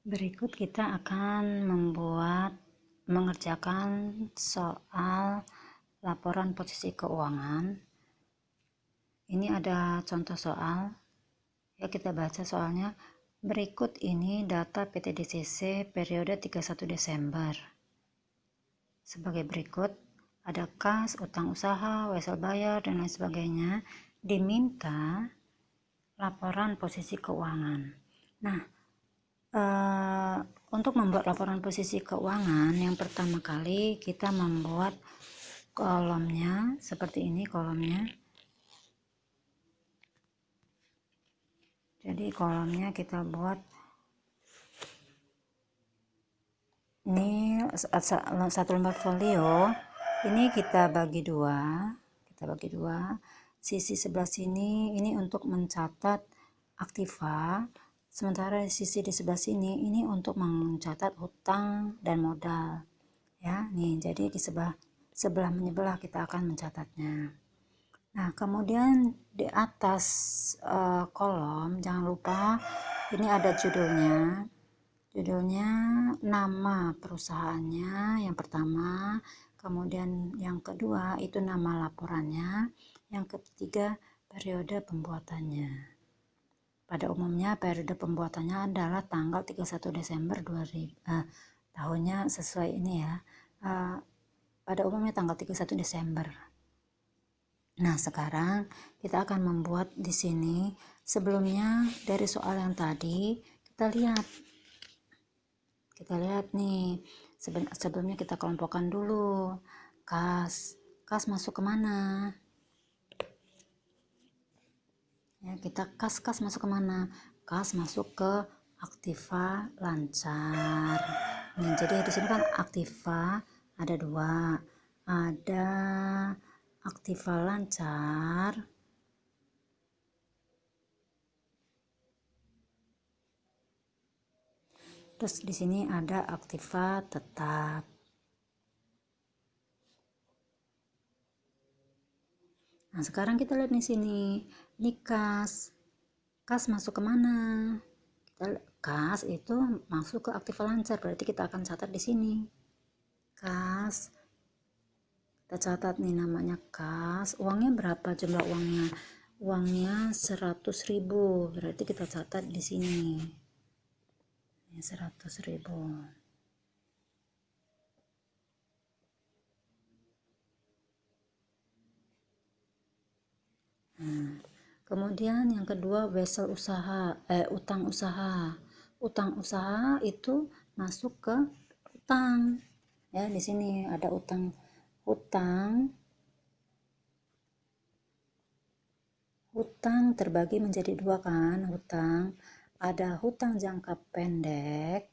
Berikut kita akan mengerjakan soal laporan posisi keuangan. Ini ada contoh soal. Ya, kita baca soalnya. Berikut ini data PT DCC periode 31 Desember. Sebagai berikut, ada kas, utang usaha, wesel bayar, dan lain sebagainya. Diminta laporan posisi keuangan. Nah, untuk membuat laporan posisi keuangan, yang pertama kali kita membuat kolomnya seperti ini kolomnya. Jadi kolomnya kita buat ini satu lembar folio. Ini kita bagi dua. Sisi sebelah sini ini untuk mencatat aktiva. Sementara sisi di sebelah sini ini untuk mencatat hutang dan modal. Ya, nih jadi di sebelah menyebelah kita akan mencatatnya. Nah, kemudian di atas kolom jangan lupa ini ada judulnya. Judulnya nama perusahaannya yang pertama, kemudian yang kedua itu nama laporannya, yang ketiga periode pembuatannya. Pada umumnya periode pembuatannya adalah tanggal 31 Desember 2000, tahunnya sesuai ini ya. Pada umumnya tanggal 31 Desember. Nah, sekarang kita akan membuat di sini. Sebelumnya dari soal yang tadi kita lihat nih. Sebelumnya kita kelompokkan dulu. Kas masuk kemana? Ya, kita kas masuk kemana? Kas masuk ke aktiva lancar. Nih, jadi di sini kan aktiva ada dua. Ada aktiva lancar, terus di sini ada aktiva tetap. Nah, sekarang kita lihat di sini. Ini kas masuk kemana? Kas itu masuk ke aktiva lancar, berarti kita akan catat di sini. Kas, kita catat nih namanya kas. Uangnya berapa jumlah uangnya? Uangnya 100.000, berarti kita catat di sini. 100.000. Kemudian yang kedua wesel usaha, utang usaha. Utang usaha itu masuk ke utang. Ya, di sini ada hutang terbagi menjadi dua kan, hutang. Ada hutang jangka pendek,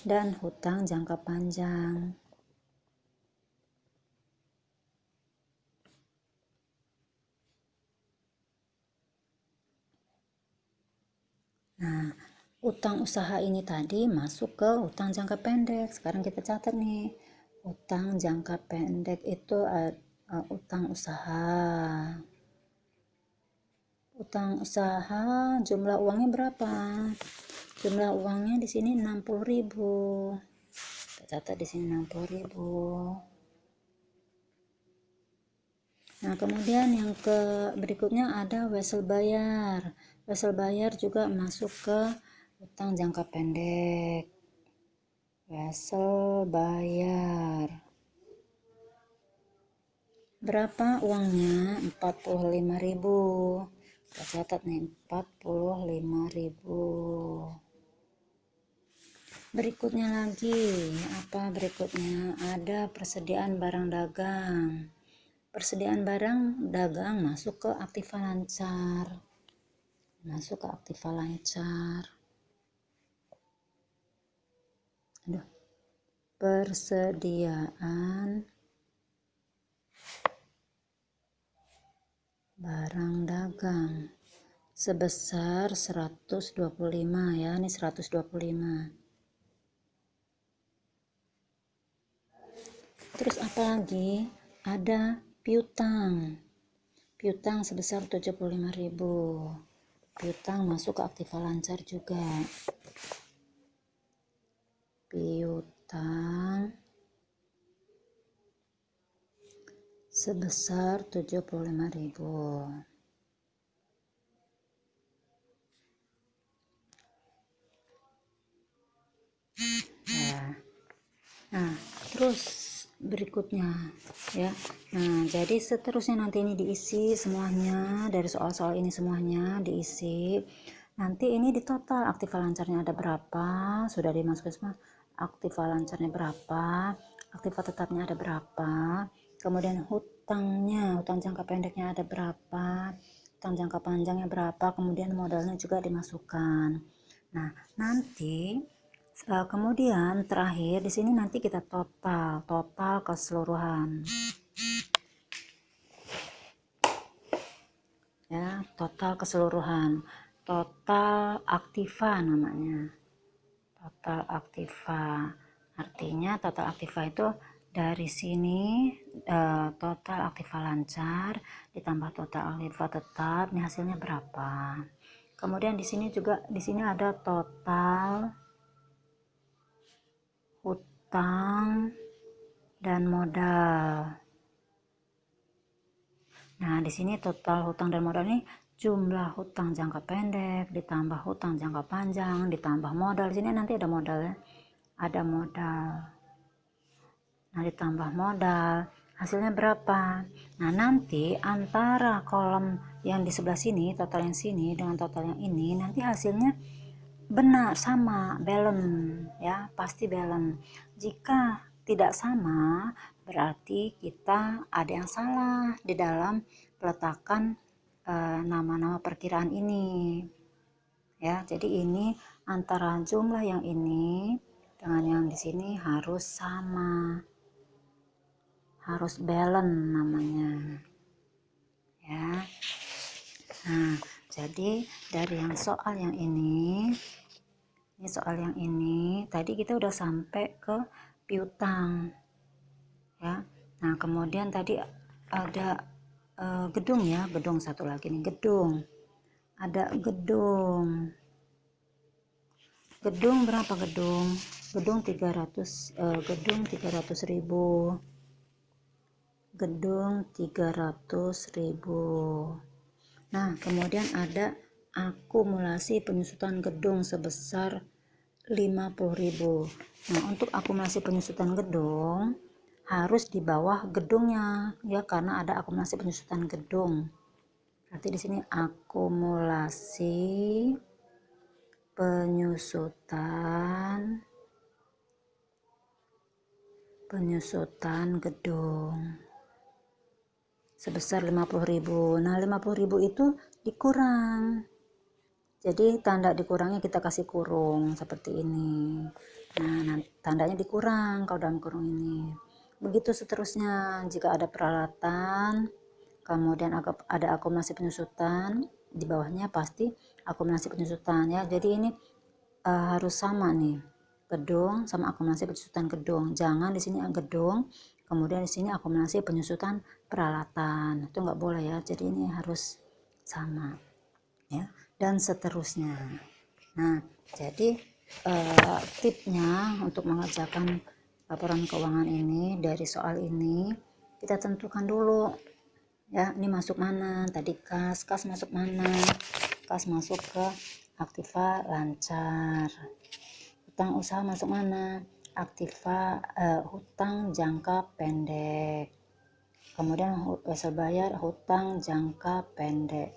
dan hutang jangka panjang. Nah, utang usaha ini tadi masuk ke utang jangka pendek. Sekarang kita catat nih. Utang jangka pendek itu utang usaha. Utang usaha jumlah uangnya berapa? Jumlah uangnya di sini 60.000. Kita catat di sini 60.000. Nah, kemudian yang berikutnya ada wesel bayar. Wesel bayar juga masuk ke utang jangka pendek. Wesel bayar. Berapa uangnya? 45.000. Kita catat nih 45.000. Berikutnya lagi, apa berikutnya? Ada persediaan barang dagang. Persediaan barang dagang masuk ke aktiva lancar. Persediaan barang dagang sebesar 125 ya, ini 125. Terus apa lagi? Ada piutang. Piutang sebesar 75.000. Piutang masuk ke aktiva lancar juga. Piutang sebesar 75.000. Ya. Nah, terus berikutnya ya. Nah, jadi seterusnya nanti ini diisi semuanya, dari soal-soal ini semuanya diisi. Nanti ini di total aktiva lancarnya ada berapa, sudah dimasukkan semua. Aktiva lancarnya berapa, aktiva tetapnya ada berapa, kemudian hutangnya, hutang jangka pendeknya ada berapa, hutang jangka panjangnya berapa, kemudian modalnya juga dimasukkan. Nah, nanti kemudian terakhir di sini nanti kita total keseluruhan. Ya, total keseluruhan. Total aktiva namanya. Total aktiva. Artinya total aktiva itu dari sini total aktiva lancar ditambah total aktiva tetap, ini hasilnya berapa. Kemudian di sini juga ada total hutang dan modal. Nah, di sini total hutang dan modal ini jumlah hutang jangka pendek ditambah hutang jangka panjang ditambah modal. Di sini nanti ada modal ya. Ada modal. Nah, ditambah modal, hasilnya berapa? Nah, nanti antara kolom yang di sebelah sini, total yang sini dengan total yang ini, nanti hasilnya benar sama, balance ya, pasti balance. Jika tidak sama, berarti kita ada yang salah di dalam peletakan nama-nama perkiraan ini ya. Jadi ini antara jumlah yang ini dengan yang di sini harus sama, harus balance namanya ya. Nah, jadi dari yang soal yang ini soal yang ini tadi kita udah sampai ke piutang ya. Nah, kemudian tadi ada gedung ya, gedung satu lagi nih, gedung. Ada gedung. Gedung berapa gedung? Gedung 300 gedung 300.000. Gedung 300.000. Nah, kemudian ada akumulasi penyusutan gedung sebesar 50.000. Nah, untuk akumulasi penyusutan gedung harus di bawah gedungnya ya, karena ada akumulasi penyusutan gedung. Berarti di sini akumulasi penyusutan gedung sebesar 50.000. Nah, 50.000 itu dikurang. Jadi tanda dikurangnya kita kasih kurung seperti ini. Nah, tandanya dikurang kalau dalam kurung ini. Begitu seterusnya, jika ada peralatan, kemudian ada akumulasi penyusutan, di bawahnya pasti akumulasi penyusutan ya. Jadi ini harus sama nih, gedung sama akumulasi penyusutan gedung. Jangan di sini gedung, kemudian di sini akumulasi penyusutan peralatan. Itu nggak boleh ya. Jadi ini harus sama ya, dan seterusnya. Nah, jadi tipnya untuk mengerjakan laporan keuangan ini dari soal ini kita tentukan dulu ya, ini masuk mana. Tadi kas masuk mana? Kas masuk ke aktiva lancar. Hutang usaha masuk mana? Aktiva hutang jangka pendek. Kemudian wesel bayar hutang jangka pendek.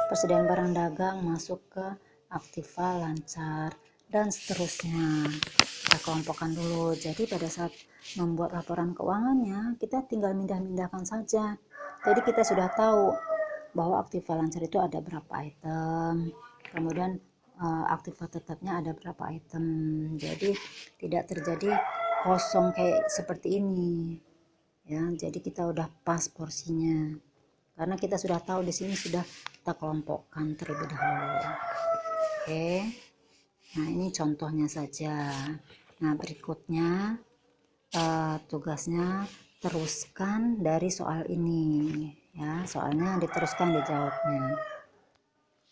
Persediaan barang dagang masuk ke aktiva lancar, dan seterusnya. Kita kelompokkan dulu. Jadi pada saat membuat laporan keuangannya, kita tinggal mindah-mindahkan saja. Jadi kita sudah tahu bahwa aktiva lancar itu ada berapa item, kemudian aktiva tetapnya ada berapa item. Jadi tidak terjadi kosong kayak seperti ini ya. Jadi kita udah pas porsinya karena kita sudah tahu di sini sudah kita kelompokkan terlebih dahulu. Oke. Nah, ini contohnya saja. Nah, berikutnya tugasnya teruskan dari soal ini ya, soalnya diteruskan dijawabnya.